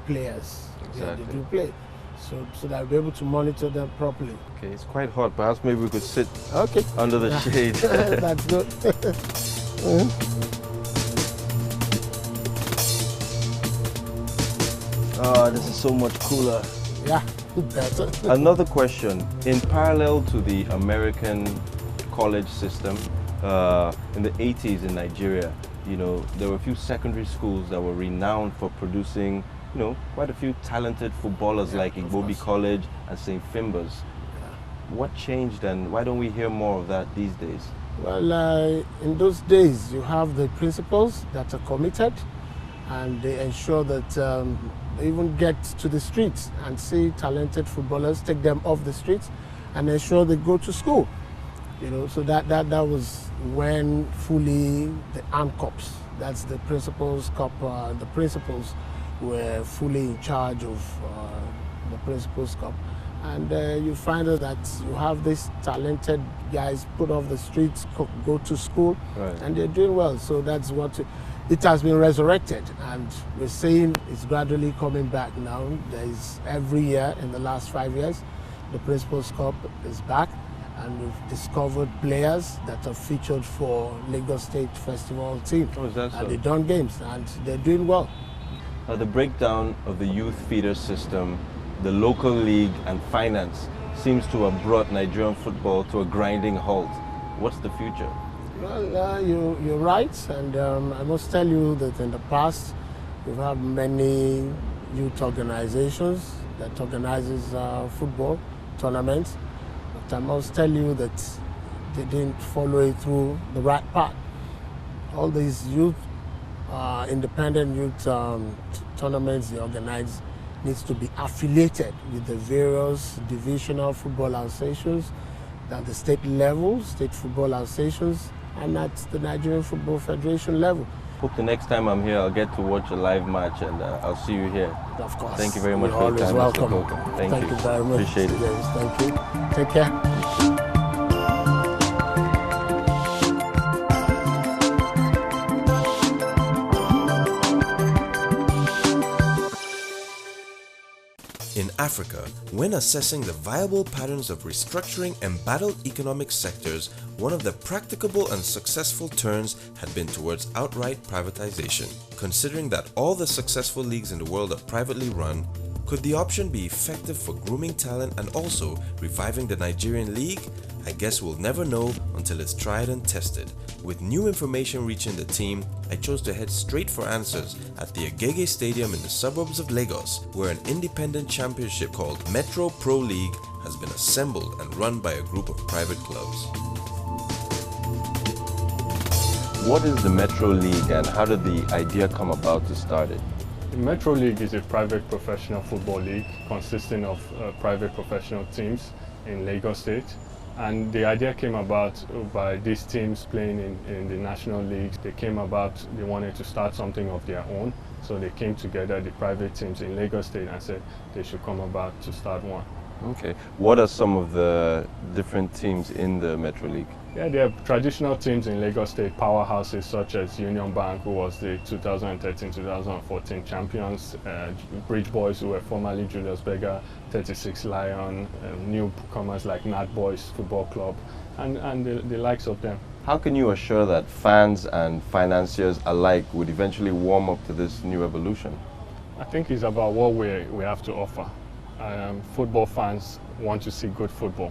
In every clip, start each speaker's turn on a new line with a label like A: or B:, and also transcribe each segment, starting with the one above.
A: players.
B: Exactly.
A: Yeah, they do play. So that we'll be able to monitor them properly.
B: Okay, it's quite hot. Perhaps maybe we could sit
A: Okay.
B: under the shade.
A: That's good.
B: Oh, this is so much cooler.
A: Yeah, better.
B: Another question. In parallel to the American college system, in the 80s in Nigeria, there were a few secondary schools that were renowned for producing, quite a few talented footballers like Igbobi College and St. Finbar's.
A: Yeah.
B: What changed and why don't we hear more of that these days?
A: Well, in those days, you have the principals that are committed and they ensure that they even get to the streets and see talented footballers, take them off the streets and ensure they go to school. So that was when fully the AMCOPs, that's the Principals Cup, the principals were fully in charge of the Principals Cup. And you find out that you have these talented guys put off the streets, go to school,
B: right,
A: and they're doing well. So that's what it has been resurrected, and we're seeing it's gradually coming back now. There is every year in the last 5 years, the Principals Cup is back, and we've discovered players that are featured for Lagos State Festival team.
B: Oh, is that so?
A: And they've done games, and they're doing well.
B: The breakdown of the youth feeder system, the local league and finance seems to have brought Nigerian football to a grinding halt. What's the future?
A: Well, you're right, and I must tell you that in the past we've had many youth organizations that organizes football tournaments, but I must tell you that they didn't follow it through the right path. All these youth, independent youth tournaments they organize needs to be affiliated with the various divisional football associations at the state level, state football associations, and at the Nigerian Football Federation level.
B: Hope the next time I'm here, I'll get to watch a live match, and I'll see you here.
A: Of course.
B: Thank you very much for your time,
A: welcome.
B: Mr. Coker.
A: Thank you very much.
B: Appreciate it.
A: Yes, thank you. Take care.
C: In Africa, when assessing the viable patterns of restructuring embattled economic sectors, one of the practicable and successful turns had been towards outright privatization. Considering that all the successful leagues in the world are privately run, could the option be effective for grooming talent and also reviving the Nigerian league? I guess we'll never know until it's tried and tested. With new information reaching the team, I chose to head straight for answers at the Agege Stadium in the suburbs of Lagos, where an independent championship called Metro Pro League has been assembled and run by a group of private clubs.
B: What is the Metro League and how did the idea come about to start it?
D: The Metro League is a private professional football league consisting of private professional teams in Lagos State. And the idea came about by these teams playing in the national leagues. They came about, they wanted to start something of their own. So they came together, the private teams in Lagos State, and said they should come about to start one.
B: Okay. What are some of the different teams in the Metro League?
D: Yeah, there are traditional teams in Lagos State, powerhouses such as Union Bank, who was the 2013-2014 champions, Bridge Boys, who were formerly Julius Berger, 36 Lion, newcomers like Nat Boys Football Club, and the likes of them.
B: How can you assure that fans and financiers alike would eventually warm up to this new evolution?
D: I think it's about what we have to offer. Football fans want to see good football.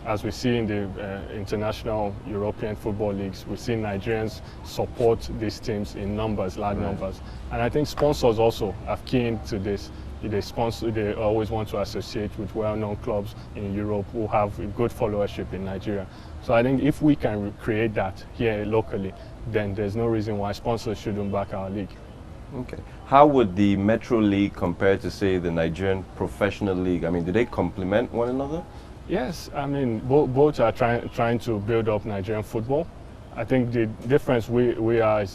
D: As we see in the international European football leagues, we see Nigerians support these teams in numbers, large numbers. And I think sponsors also have keyed into this. They always want to associate with well-known clubs in Europe who have a good followership in Nigeria. So I think if we can create that here locally, then there's no reason why sponsors shouldn't back our league.
B: Okay. How would the Metro League compare to, say, the Nigerian Professional League? I mean, do they complement one another?
D: Yes, I mean, both are trying to build up Nigerian football. I think the difference we are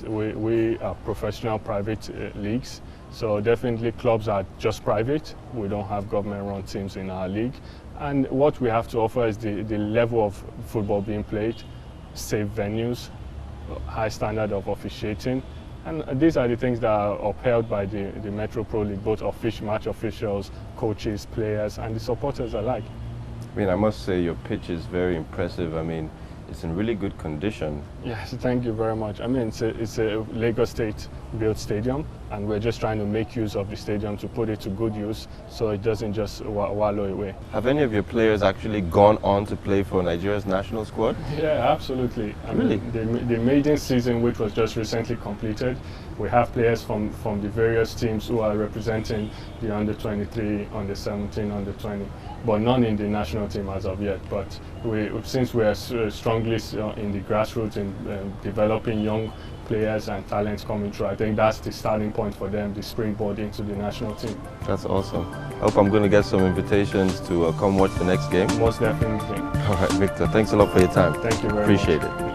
D: professional private leagues. So definitely clubs are just private. We don't have government-run teams in our league. And what we have to offer is the level of football being played, safe venues, high standard of officiating, And these are the things that are upheld by the Metro Pro League, both match officials, coaches, players, and the supporters alike.
B: I mean, I must say your pitch is very impressive. I mean, it's in really good condition.
D: Yes, thank you very much. I mean, it's a Lagos State built stadium, and we're just trying to make use of the stadium to put it to good use so it doesn't just wallow away.
B: Have any of your players actually gone on to play for Nigeria's national squad?
D: Yeah, absolutely. I
B: Really?
D: mean, the maiden season, which was just recently completed, we have players from the various teams who are representing the under 23, under 17, under 20, but none in the national team as of yet. But since we are strongly in the grassroots in developing young players and talents coming through, I think that's the starting point for them, the springboard into the national team.
B: That's awesome. I hope I'm going to get some invitations to come watch the next game.
D: Most definitely.
B: All right, Victor, thanks a lot for your time.
D: Thank you very
B: Appreciate
D: much.
B: it.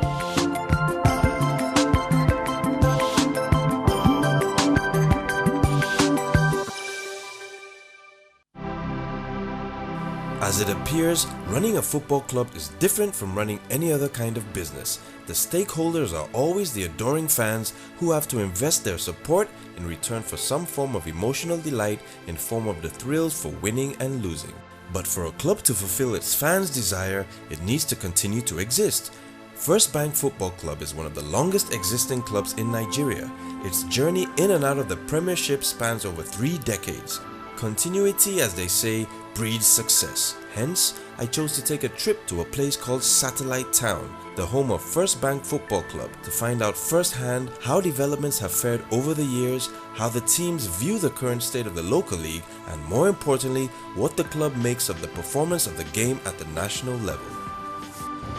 C: As it appears, running a football club is different from running any other kind of business. The stakeholders are always the adoring fans who have to invest their support in return for some form of emotional delight in form of the thrills for winning and losing. But for a club to fulfill its fans' desire, it needs to continue to exist. First Bank Football Club is one of the longest existing clubs in Nigeria. Its journey in and out of the Premiership spans over 3 decades. Continuity, as they say, breeds success. Hence, I chose to take a trip to a place called Satellite Town, the home of First Bank Football Club, to find out firsthand how developments have fared over the years, how the teams view the current state of the local league, and more importantly, what the club makes of the performance of the game at the national level.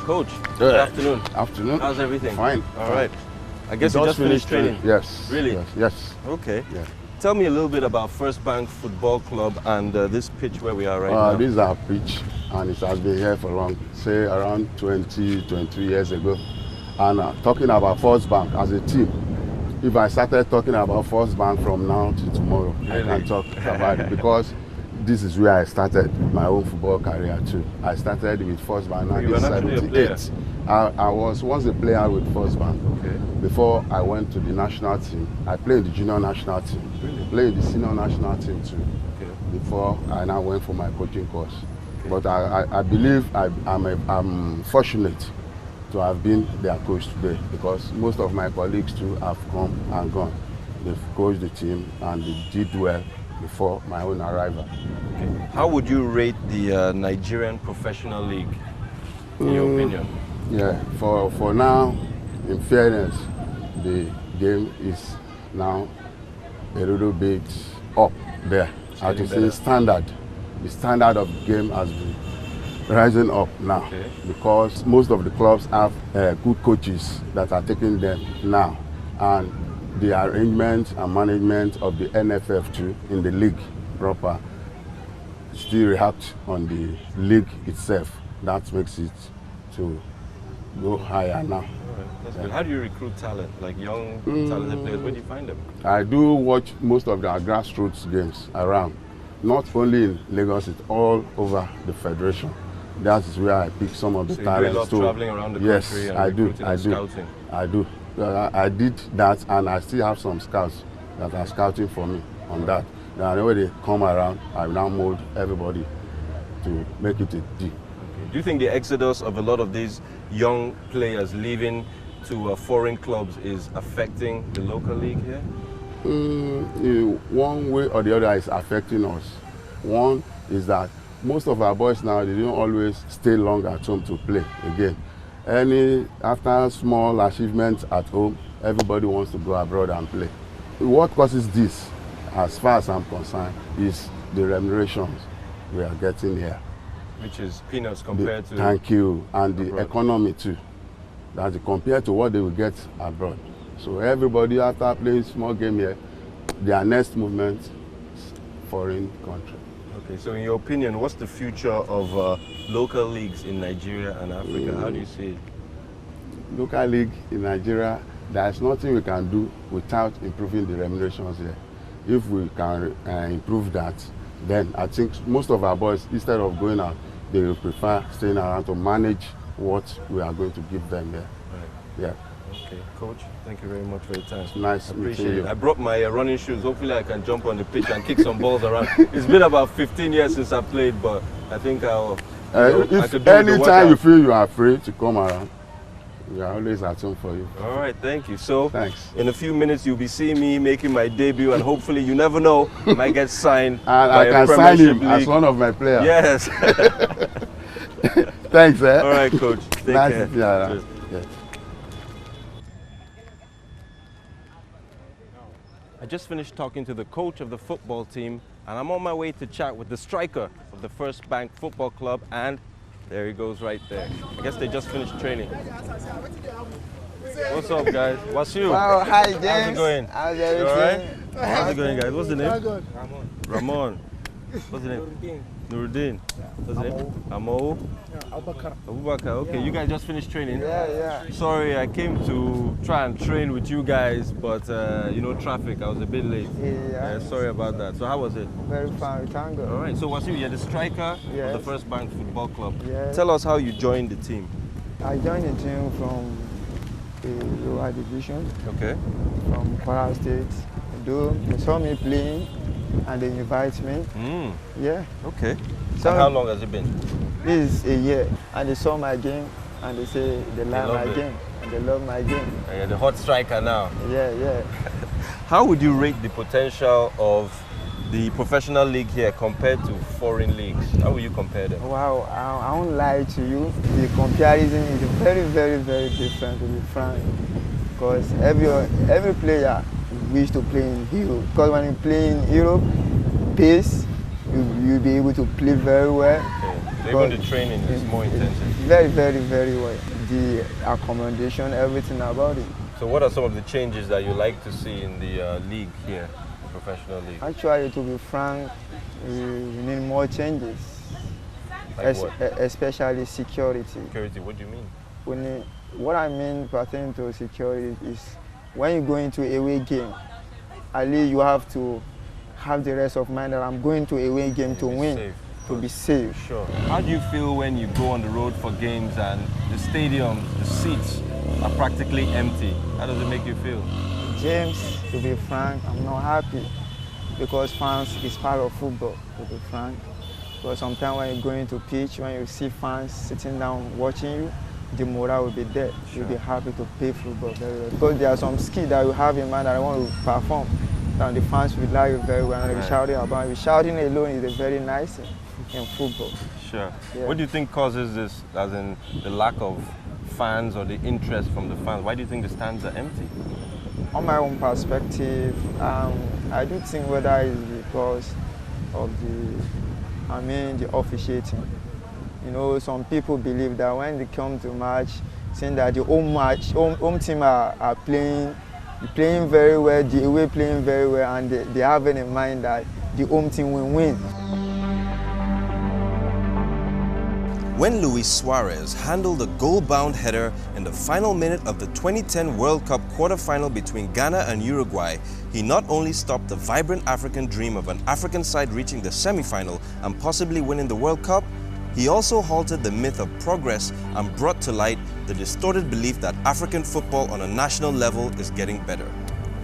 B: Coach, good afternoon.
E: Afternoon.
B: How's everything?
E: Fine.
B: All right. I guess you just finished training.
E: Yes.
B: Really?
E: Yes.
B: Okay.
E: Yeah.
B: Tell me a little bit about First Bank Football Club and this pitch where we are right now.
E: This is our pitch, and it has been here for around 20 years ago. And talking about First Bank as a team, if I started talking about First Bank from now to tomorrow,
B: Really?
E: I can talk about it because this is where I started my own football career too. I started with First Bank in
B: You were actually a player?
E: 1978. I was once a player with First Bank.
B: Okay.
E: Before I went to the national team, I played the junior national team.
B: Really?
E: Played the senior national team too.
B: Okay.
E: Before I now went for my coaching course. But I believe I'm fortunate to have been their coach today because most of my colleagues too have come and gone. They've coached the team and they did well before my own arrival.
B: Okay. How would you rate the Nigerian Professional League, in your opinion?
E: Yeah, for now, in fairness, the game is now a little bit up there. I can say standard. The standard of the game has been rising up now because most of the clubs have good coaches that are taking them now, and the arrangement and management of the NFF too in the league proper still react on the league itself. That makes it to go higher now.
B: That's good. How do you recruit talent, like young talented players? Where do you find them?
E: I do watch most of the grassroots games around, not only in Lagos, it's all over the federation. That is where I pick some of the
B: So
E: talents.
B: you do a lot of traveling around the
E: yes,
B: country and
E: I do.
B: recruiting and scouting?
E: I do. I did that, and I still have some scouts that are scouting for me on that. And when they come around, I now mold everybody to make it a deal.
B: Do you think the exodus of a lot of these young players leaving to foreign clubs is affecting the local league here?
E: One way or the other is affecting us. One is that most of our boys now, they don't always stay long at home to play again. After small achievements at home, everybody wants to go abroad and play. What causes this, as far as I'm concerned, is the remunerations we are getting here.
B: Which is peanuts compared to...
E: Thank you. And the
B: abroad.
E: economy too. That's compared to what they will get abroad. So everybody, after playing small game here, their next movement is foreign country.
B: Okay, so in your opinion, what's the future of local leagues in Nigeria and Africa? How do you see it?
E: Local league in Nigeria, there's nothing we can do without improving the remunerations here. If we can improve that, then I think most of our boys, instead of going out, they will prefer staying around to manage what we are going to give them here.
B: Right.
E: Yeah.
B: Okay, Coach, thank you very much for your time.
E: It's nice
B: I
E: meeting
B: appreciate
E: you.
B: it. I brought my running shoes. Hopefully I can jump on the pitch and kick some balls around. It's been about 15 years since I played, but I think I
E: If
B: could do with the
E: anytime you
B: workout.
E: feel you are free to come around, we are always at home for you.
B: All right, thank you. So,
E: Thanks.
B: in a few minutes, you'll be seeing me making my debut, and hopefully, you never know, I might get signed
E: And
B: by
E: I
B: a
E: can sign
B: Premiership
E: him as
B: league.
E: one of my players.
B: Yes.
E: Thanks, eh?
B: All right, Coach. Take
E: Nice
B: care.
E: to see you around.
B: Cheers.
E: Yeah.
B: I just finished talking to the coach of the football team, and I'm on my way to chat with the striker of the First Bank Football Club, and there he goes right there. I guess they just finished training. What's up, guys? What's you?
F: Wow, hi James.
B: How's it going?
F: How's
B: You
F: everything?
B: all right? How's it going, guys? What's the name?
A: Good.
B: Ramon. What's the name? Nuruddin. What's the name? Amo. Abubakar. Okay, you guys just finished training.
F: Yeah.
B: Sorry, I came to try and train with you guys, but you know, traffic. I was a bit late.
F: Yeah.
B: Sorry about that. So how was it?
F: Very fine, thank God.
B: All right. So Wasim, you're the striker of
F: Yes.
B: the First Bank Football Club.
F: Yes.
B: Tell us how you joined the team.
F: I joined the team from the lower division,
B: Okay.
F: from Powerhouse State. Though they saw me playing and they invited me. Yeah.
B: Okay.
F: So
B: And how long has it been?
F: this is a year, and they saw my game and they say they like
B: love
F: my
B: it.
F: game and they love my game.
B: You're the hot striker now.
F: Yeah.
B: How would you rate the potential of the professional league here compared to foreign leagues? How will you compare them?
F: Wow, I won't lie to you. The comparison is very, very, very different, to be frank. Because every player wish to play in Europe. Because when you play in Europe, pace, you'll be able to play very well.
B: Okay. So even the training is more intensive.
F: Very, very, very well. The accommodation, everything about it.
B: So what are some of the changes that you like to see in the league here, the professional league?
F: Actually, to be frank, we need more changes.
B: Like what?
F: Especially security.
B: Security, what do you mean?
F: What I mean pertaining to security is when you go into a away game, at least you have to have the rest of mind that I'm going to a away game to win,
B: safe.
F: to be safe.
B: Sure. How do you feel when you go on the road for games and the stadiums, the seats are practically empty? How does it make you feel?
F: James, to be frank, I'm not happy because fans is part of football, to be frank. Because sometimes when you go into pitch, when you see fans sitting down watching you, the morale will be there. You'll be happy to play football very well. Because there are some skills that you have in mind that I want to perform. And the fans will like you very well and they'll be shouting about you. Shouting alone is a very nice thing in football.
B: Sure.
F: Yeah.
B: What do you think causes this, as in the lack of fans or the interest from the fans? Why do you think the stands are empty?
F: On my own perspective, I do think whether it's because of the officiating. You know, some people believe that when they come to match, saying that the home team are playing very well, the away playing very well, and they have it in mind that the home team will win.
C: When Luis Suarez handled a goal-bound header in the final minute of the 2010 World Cup quarter-final between Ghana and Uruguay, he not only stopped the vibrant African dream of an African side reaching the semi-final and possibly winning the World Cup, he also halted the myth of progress and brought to light the distorted belief that African football on a national level is getting better.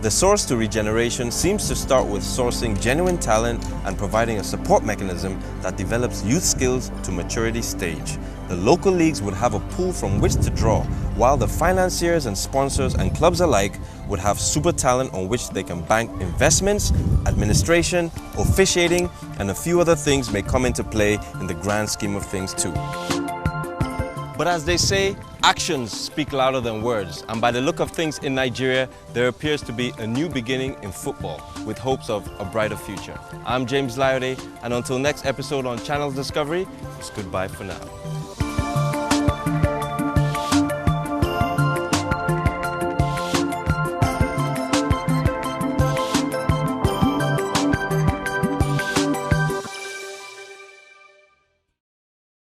C: The source to regeneration seems to start with sourcing genuine talent and providing a support mechanism that develops youth skills to maturity stage. The local leagues would have a pool from which to draw, while the financiers and sponsors and clubs alike would have super talent on which they can bank investments, administration, officiating, and a few other things may come into play in the grand scheme of things too. But as they say, actions speak louder than words, and by the look of things in Nigeria, there appears to be a new beginning in football with hopes of a brighter future. I'm James Liode, and until next episode on Channels Discovery, it's goodbye for now.